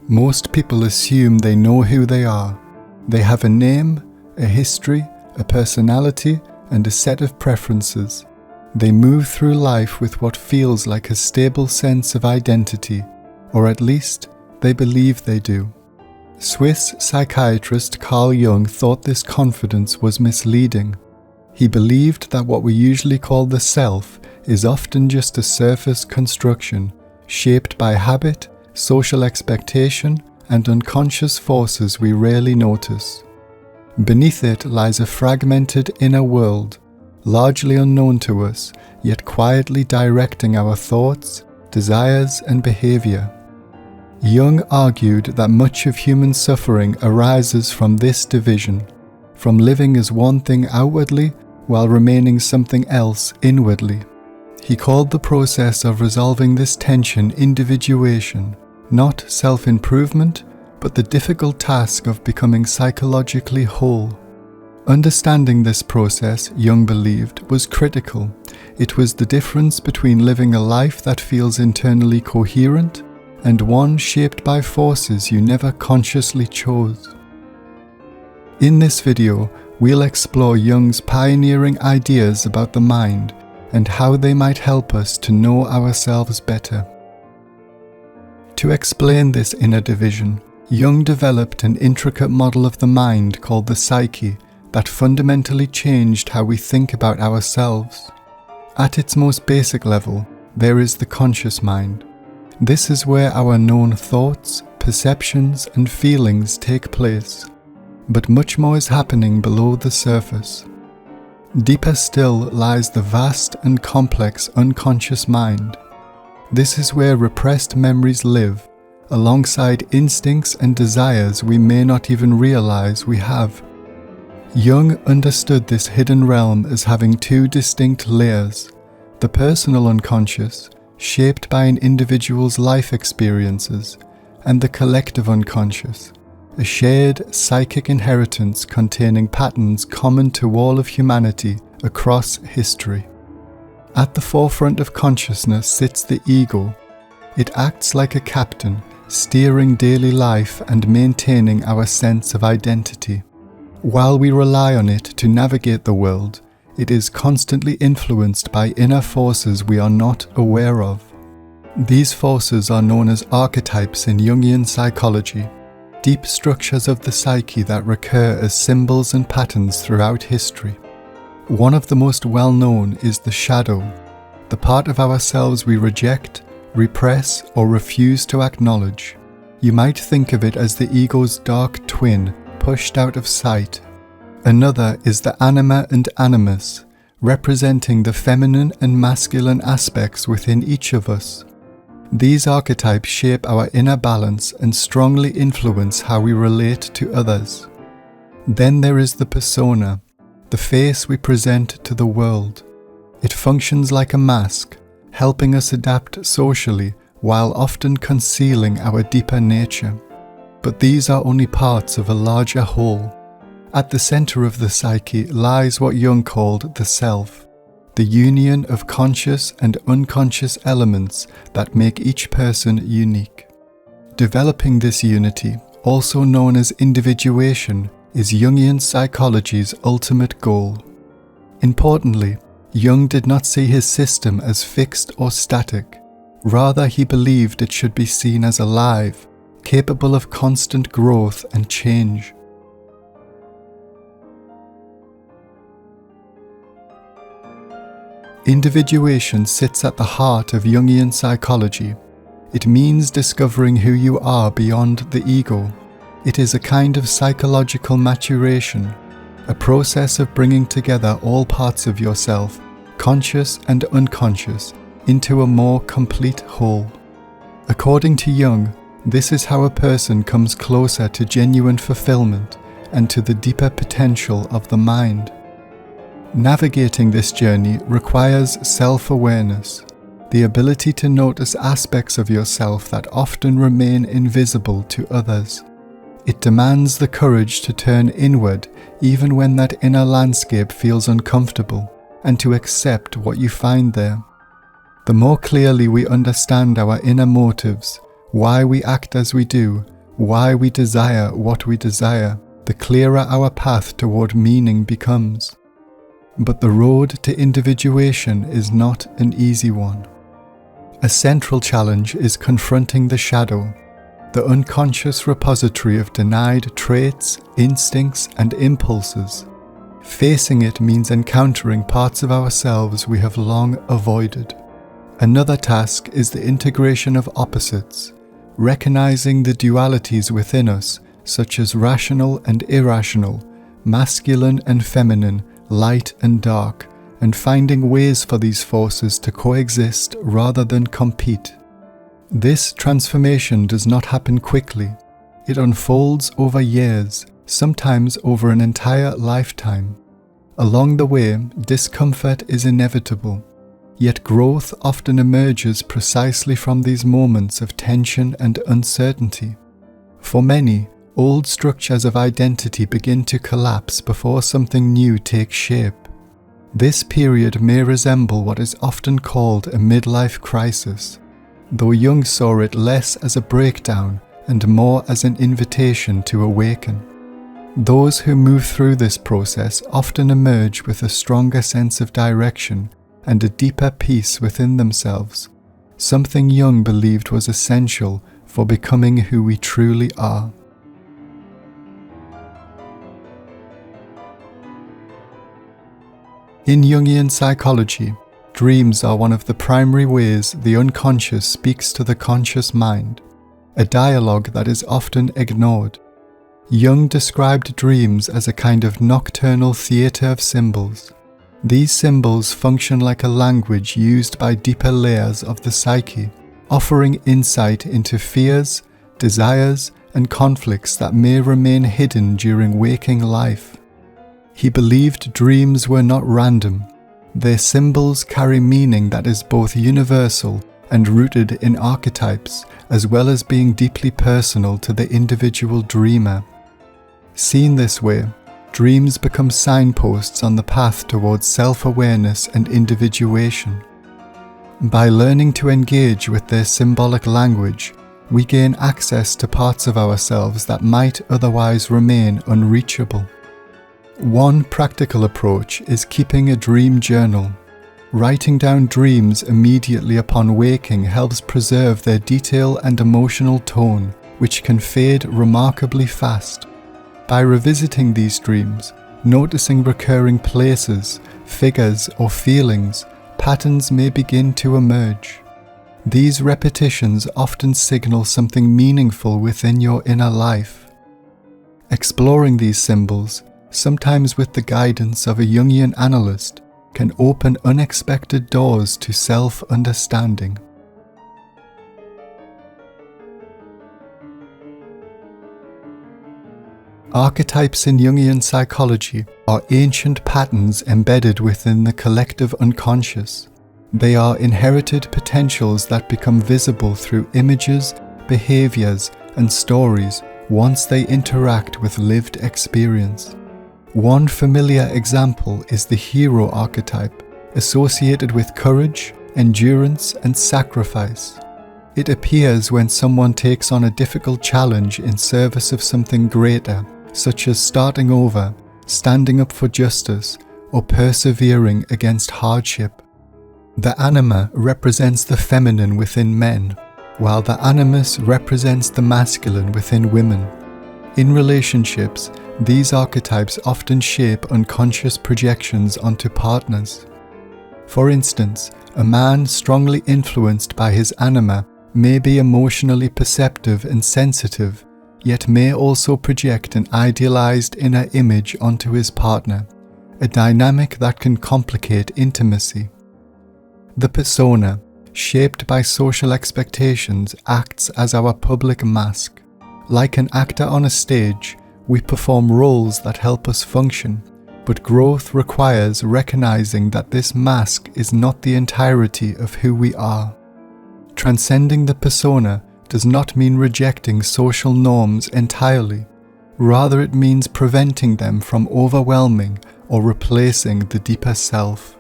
Most people assume they know who they are. They have a name, a history, a personality, and a set of preferences. They move through life with what feels like a stable sense of identity, or at least they believe they do. Swiss psychiatrist Carl Jung thought this confidence was misleading. He believed that what we usually call the self is often just a surface construction, shaped by habit, social expectation, and unconscious forces we rarely notice. Beneath it lies a fragmented inner world, largely unknown to us, yet quietly directing our thoughts, desires, and behavior. Jung argued that much of human suffering arises from this division, from living as one thing outwardly while remaining something else inwardly. He called the process of resolving this tension individuation, not self-improvement, but the difficult task of becoming psychologically whole. Understanding this process, Jung believed, was critical. It was the difference between living a life that feels internally coherent and one shaped by forces you never consciously chose. In this video, we'll explore Jung's pioneering ideas about the mind and how they might help us to know ourselves better. To explain this inner division, Jung developed an intricate model of the mind called the Psyche that fundamentally changed how we think about ourselves. At its most basic level, there is the conscious mind. This is where our known thoughts, perceptions, and feelings take place. But much more is happening below the surface. Deeper still lies the vast and complex unconscious mind. This is where repressed memories live, alongside instincts and desires we may not even realize we have. Jung understood this hidden realm as having two distinct layers: the personal unconscious, shaped by an individual's life experiences, and the collective unconscious, a shared psychic inheritance containing patterns common to all of humanity across history. At the forefront of consciousness sits the ego. It acts like a captain, steering daily life and maintaining our sense of identity. While we rely on it to navigate the world, it is constantly influenced by inner forces we are not aware of. These forces are known as archetypes in Jungian psychology, deep structures of the psyche that recur as symbols and patterns throughout history. One of the most well-known is the shadow, the part of ourselves we reject, repress, or refuse to acknowledge. You might think of it as the ego's dark twin, pushed out of sight. Another is the Anima and Animus, representing the feminine and masculine aspects within each of us. These archetypes shape our inner balance and strongly influence how we relate to others. Then there is the persona, the face we present to the world. It functions like a mask, helping us adapt socially while often concealing our deeper nature. But these are only parts of a larger whole. At the center of the psyche lies what Jung called the self, the union of conscious and unconscious elements that make each person unique. Developing this unity, also known as individuation, is Jungian psychology's ultimate goal. Importantly, Jung did not see his system as fixed or static. Rather, he believed it should be seen as alive, capable of constant growth and change. Individuation sits at the heart of Jungian psychology. It means discovering who you are beyond the ego. It is a kind of psychological maturation, a process of bringing together all parts of yourself, conscious and unconscious, into a more complete whole. According to Jung, this is how a person comes closer to genuine fulfillment and to the deeper potential of the mind. Navigating this journey requires self-awareness, the ability to notice aspects of yourself that often remain invisible to others. It demands the courage to turn inward even when that inner landscape feels uncomfortable, and to accept what you find there. The more clearly we understand our inner motives, why we act as we do, why we desire what we desire, the clearer our path toward meaning becomes. But the road to individuation is not an easy one. A central challenge is confronting the shadow, the unconscious repository of denied traits, instincts, and impulses. Facing it means encountering parts of ourselves we have long avoided. Another task is the integration of opposites, recognizing the dualities within us, such as rational and irrational, masculine and feminine, light and dark, and finding ways for these forces to coexist rather than compete. This transformation does not happen quickly. It unfolds over years, sometimes over an entire lifetime. Along the way, discomfort is inevitable, yet growth often emerges precisely from these moments of tension and uncertainty. For many, old structures of identity begin to collapse before something new takes shape. This period may resemble what is often called a midlife crisis, though Jung saw it less as a breakdown and more as an invitation to awaken. Those who move through this process often emerge with a stronger sense of direction and a deeper peace within themselves, something Jung believed was essential for becoming who we truly are. In Jungian psychology, dreams are one of the primary ways the unconscious speaks to the conscious mind, a dialogue that is often ignored. Jung described dreams as a kind of nocturnal theatre of symbols. These symbols function like a language used by deeper layers of the psyche, offering insight into fears, desires, and conflicts that may remain hidden during waking life. He believed dreams were not random. Their symbols carry meaning that is both universal and rooted in archetypes, as well as being deeply personal to the individual dreamer. Seen this way, dreams become signposts on the path towards self-awareness and individuation. By learning to engage with their symbolic language, we gain access to parts of ourselves that might otherwise remain unreachable. One practical approach is keeping a dream journal. Writing down dreams immediately upon waking helps preserve their detail and emotional tone, which can fade remarkably fast. By revisiting these dreams, noticing recurring places, figures, or feelings, patterns may begin to emerge. These repetitions often signal something meaningful within your inner life. Exploring these symbols, sometimes with the guidance of a Jungian analyst, can open unexpected doors to self-understanding. Archetypes in Jungian psychology are ancient patterns embedded within the collective unconscious. They are inherited potentials that become visible through images, behaviors, and stories once they interact with lived experience. One familiar example is the hero archetype, associated with courage, endurance, and sacrifice. It appears when someone takes on a difficult challenge in service of something greater, such as starting over, standing up for justice, or persevering against hardship. The anima represents the feminine within men, while the animus represents the masculine within women. In relationships, these archetypes often shape unconscious projections onto partners. For instance, a man strongly influenced by his anima may be emotionally perceptive and sensitive, yet may also project an idealized inner image onto his partner, a dynamic that can complicate intimacy. The persona, shaped by social expectations, acts as our public mask. Like an actor on a stage, we perform roles that help us function, but growth requires recognizing that this mask is not the entirety of who we are. Transcending the persona does not mean rejecting social norms entirely. Rather, it means preventing them from overwhelming or replacing the deeper self.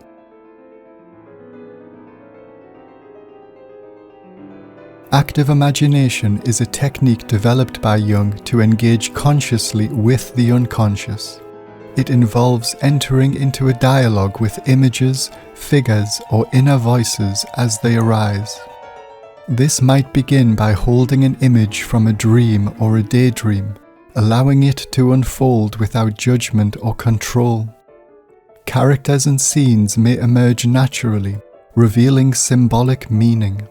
Active imagination is a technique developed by Jung to engage consciously with the unconscious. It involves entering into a dialogue with images, figures, or inner voices as they arise. This might begin by holding an image from a dream or a daydream, allowing it to unfold without judgment or control. Characters and scenes may emerge naturally, revealing symbolic meaning.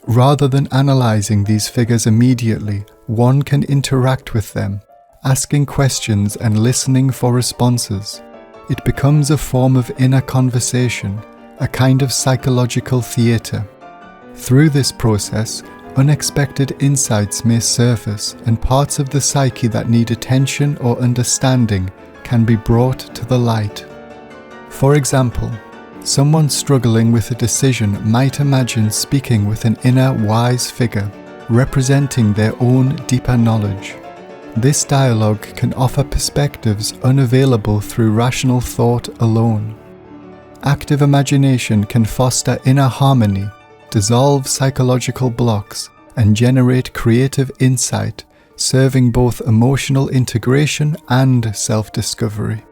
Rather than analyzing these figures immediately, one can interact with them, asking questions and listening for responses. It becomes a form of inner conversation, a kind of psychological theater. Through this process, unexpected insights may surface, and parts of the psyche that need attention or understanding can be brought to the light. For example, someone struggling with a decision might imagine speaking with an inner wise figure, representing their own deeper knowledge. This dialogue can offer perspectives unavailable through rational thought alone. Active imagination can foster inner harmony, dissolve psychological blocks, and generate creative insight, serving both emotional integration and self-discovery.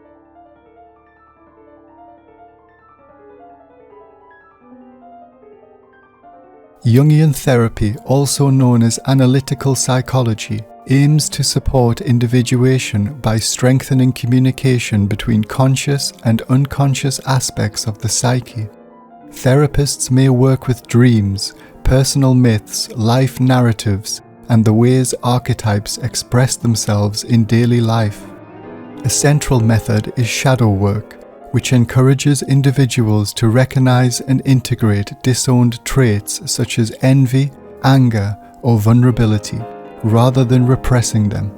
Jungian therapy, also known as analytical psychology, aims to support individuation by strengthening communication between conscious and unconscious aspects of the psyche. Therapists may work with dreams, personal myths, life narratives, and the ways archetypes express themselves in daily life. A central method is shadow work, which encourages individuals to recognize and integrate disowned traits such as envy, anger, or vulnerability, rather than repressing them.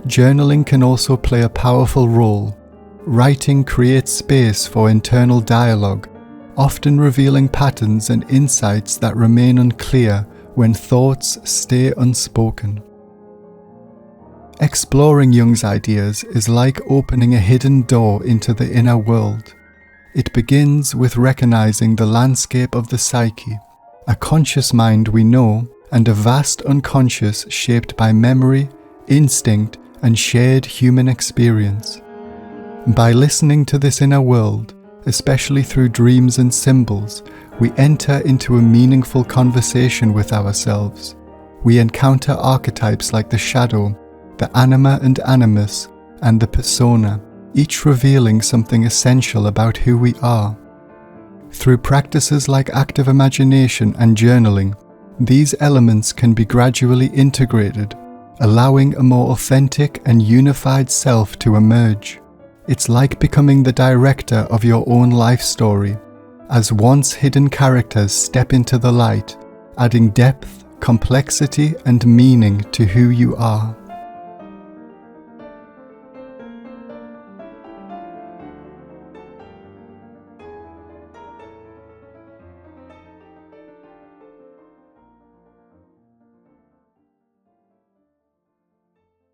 Journaling can also play a powerful role. Writing creates space for internal dialogue, often revealing patterns and insights that remain unclear when thoughts stay unspoken. Exploring Jung's ideas is like opening a hidden door into the inner world. It begins with recognizing the landscape of the psyche, a conscious mind we know, and a vast unconscious shaped by memory, instinct, and shared human experience. By listening to this inner world, especially through dreams and symbols, we enter into a meaningful conversation with ourselves. We encounter archetypes like the shadow, the Anima and Animus, and the persona, each revealing something essential about who we are. Through practices like active imagination and journaling, these elements can be gradually integrated, allowing a more authentic and unified self to emerge. It's like becoming the director of your own life story, as once hidden characters step into the light, adding depth, complexity, and meaning to who you are.